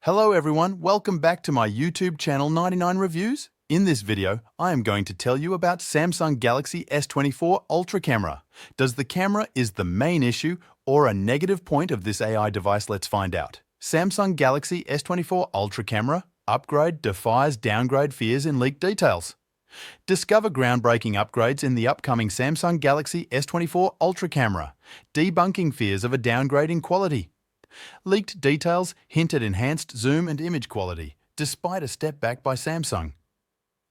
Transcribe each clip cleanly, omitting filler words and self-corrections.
Hello everyone, welcome back to my YouTube channel 99 Reviews. In this video, I am going to tell you about Samsung Galaxy S24 Ultra camera. Does the camera is the main issue or a negative point of this AI device? Let's find out. Samsung Galaxy S24 Ultra camera upgrade defies downgrade fears in leaked details. Discover groundbreaking upgrades in the upcoming Samsung Galaxy S24 Ultra camera, debunking fears of a downgrade in quality. Leaked details hint at enhanced zoom and image quality, despite a step back by Samsung.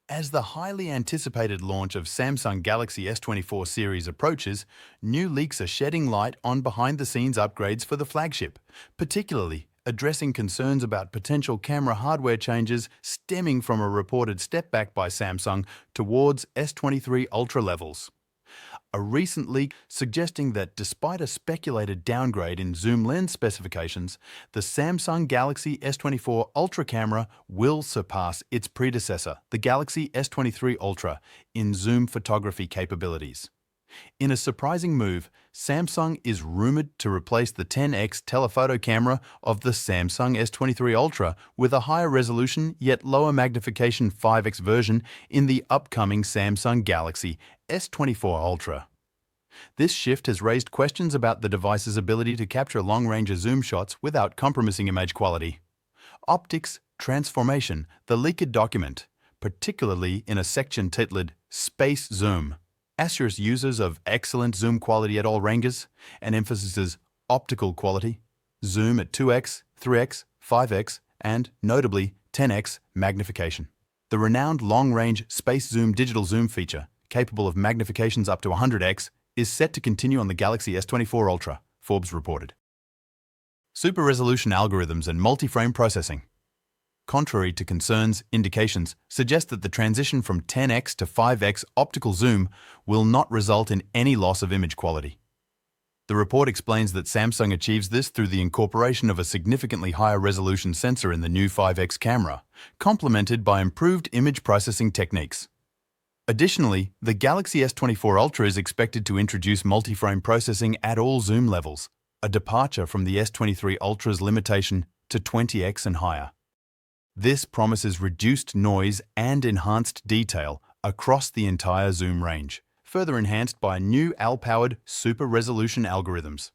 As the highly anticipated launch of Samsung Galaxy S24 series approaches, new leaks are shedding light on behind-the-scenes upgrades for the flagship, particularly addressing concerns about potential camera hardware changes stemming from a reported step back by Samsung towards S23 Ultra levels. A recent leak suggesting that despite a speculated downgrade in zoom lens specifications, the Samsung Galaxy S24 Ultra camera will surpass its predecessor, the Galaxy S23 Ultra, in zoom photography capabilities. In a surprising move, Samsung is rumored to replace the 10x telephoto camera of the Samsung S23 Ultra with a higher resolution yet lower magnification 5x version in the upcoming Samsung Galaxy S24 Ultra. This shift has raised questions about the device's ability to capture long-range zoom shots without compromising image quality. Optics transformation, the leaked document, particularly in a section titled Space Zoom, assures users of excellent zoom quality at all ranges and emphasizes optical quality, zoom at 2x, 3x, 5x, and, notably, 10x magnification. The renowned long-range Space Zoom digital zoom feature, capable of magnifications up to 100x, is set to continue on the Galaxy S24 Ultra, Forbes reported. Super resolution algorithms and multi-frame processing. Contrary to concerns, indications suggest that the transition from 10x to 5x optical zoom will not result in any loss of image quality. The report explains that Samsung achieves this through the incorporation of a significantly higher resolution sensor in the new 5x camera, complemented by improved image processing techniques. Additionally, the Galaxy S24 Ultra is expected to introduce multi-frame processing at all zoom levels, a departure from the S23 Ultra's limitation to 20x and higher. This promises reduced noise and enhanced detail across the entire zoom range, further enhanced by new AI-powered super resolution algorithms.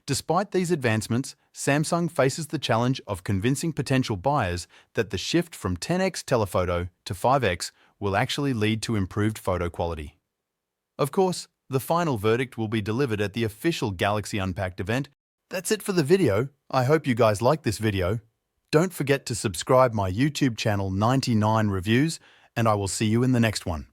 Despite these advancements, Samsung faces the challenge of convincing potential buyers that the shift from 10x telephoto to 5x will actually lead to improved photo quality. Of course, the final verdict will be delivered at the official Galaxy Unpacked event. That's it for the video. I hope you guys liked this video. Don't forget to subscribe my YouTube channel 99 Reviews, and I will see you in the next one.